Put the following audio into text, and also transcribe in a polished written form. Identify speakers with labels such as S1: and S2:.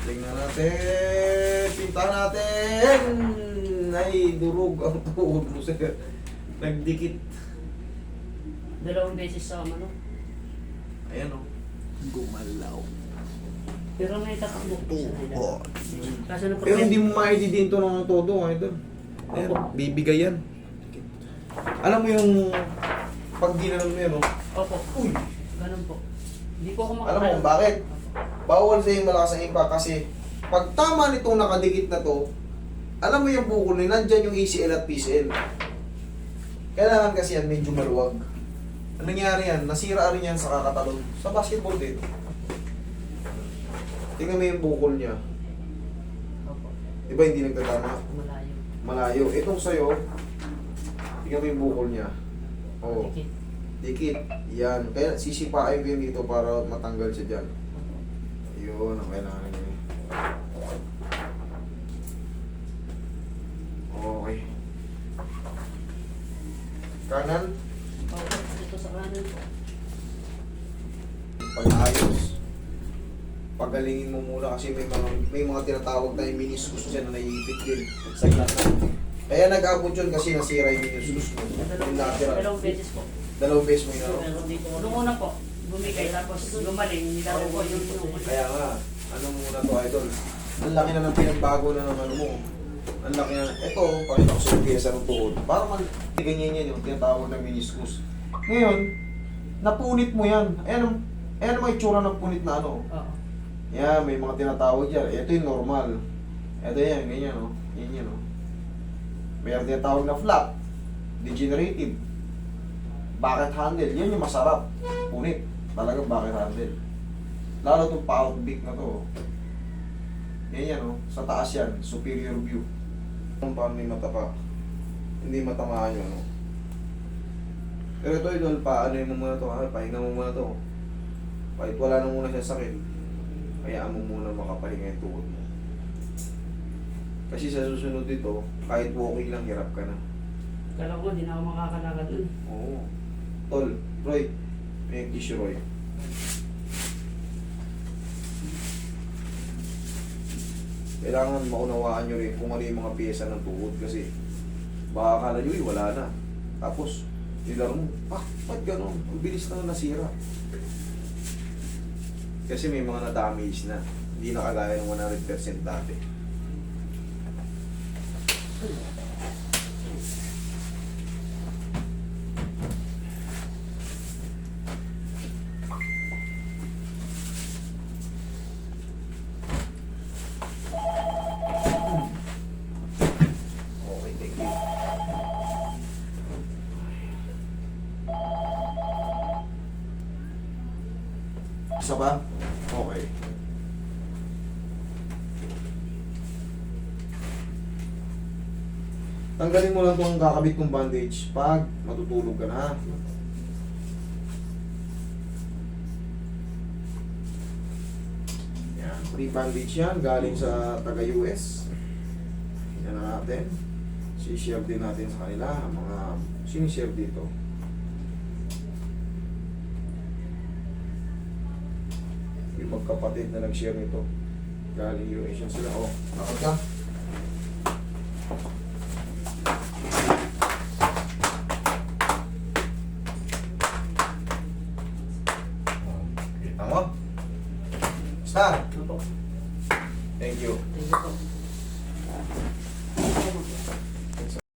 S1: Tingnan natin. Pinta natin. Ay, durog ang tuhod mo, sir. Nagdikit.
S2: Dalawang beses sa ano.
S1: Ayan o. Gumalaw.
S2: Pero may tatakbo ko sa nila.
S1: Oh.
S2: Kaso na
S1: Pero hindi mo maididinto ng todo, idol. Ayan, bibigay yan. Alam mo yung pag ginanon mo yan, no?
S2: Opo.
S1: Uy!
S2: Ganun po. Hindi po ako
S1: Alam mo
S2: makakaya.
S1: kung bakit? Bawal sa yung malakas ang impact kasi pag tama nitong nakadikit na to, alam mo yung bukol na nandyan yung ACL at PCL. Kailangan kasi yan medyo maluwag. Ano nangyari yan? Nasira rin yan sa kakatalon. Sa basketball din. Tingnan mo yung bukol niya.
S2: Opo.
S1: Diba hindi nagtatama?
S2: Malayo.
S1: Malayo. Itong sa'yo, tingnan mo yung bukol niya. Oo.
S2: Dikit.
S1: Dikit. Yan. Kaya sisipain ko yun dito para matanggal siya dyan. Yun ang kailangan niya. Okay. Kanan,
S2: Opo. Dito sa kanan po.
S1: pag-ayos. Pagalingin mo muna kasi may mga tinatawag tayong meniscus dyan na naiipit din sa glatna. Kaya nag-abot yun kasi nasira yung meniscus mo. Yung lateral.
S2: Dalawang beses po.
S1: Dalawang beses mo yun, ano?
S2: Pero dito. Nung una po, bumigay tapos gumaling. Hindi daw po yung
S1: Kaya nga, ano muna to, idol? Ang laki na ng pinagbago na ng ano mo. Ang laki na. Ito, pakita ko sa yung pyesa ng tuhod. Para ganyan yan yung tinatawag ng meniscus. Ngayon, napunit mo yan. Ayan ang mga itsura ng punit na ano.
S2: Oo.
S1: Yan, may mga tinatawag yan. Ito yung normal. Ito yan, ganyan o. Yan o. Mayroon tinatawag na flat. Degenerative. Bucket handle. Yan yung masarap. Punit. Talagang bucket handle. Lalo itong pound beak na to. Yan o. Sa taas yan. Superior view. Kung paano may mata pa. Hindi matamaan yun. No? Pero ito idol, paano mo muna to. Ha? Pahinga mo muna to. Kahit wala na muna siya sakit. Hayaan mo muna makapahinga yung tuhod mo. Kasi sa susunod dito, kahit walking lang, hirap ka na.
S2: Kala ko, di na ako makakalakad dun.
S1: Oo. Tol, Roy, may tissue, Roy. Kailangan maunawaan nyo rin kung ano yung mga piyesa ng tuhod kasi baka akala nyo, wala na. Tapos, nilaro mo, ba't ganun? Ang bilis na nasira. Kasi may mga na-damage na. Hindi na kagaya ng 100% dati. Okay, thank you. Isa pa? Okay. Tanggalin mo lang itong kakabit kong bandage pag matutulog ka na. Yan, free bandage yan, galing sa taga-US. Yan na natin. Si-share din natin sa kanila, mga sinishare dito. Yung magkapatid na nag-share nito. Galing US yan sila. Oh, nakad ka. Kita mo? Basta.
S2: Opo.
S1: Thank you.
S2: Thank you po.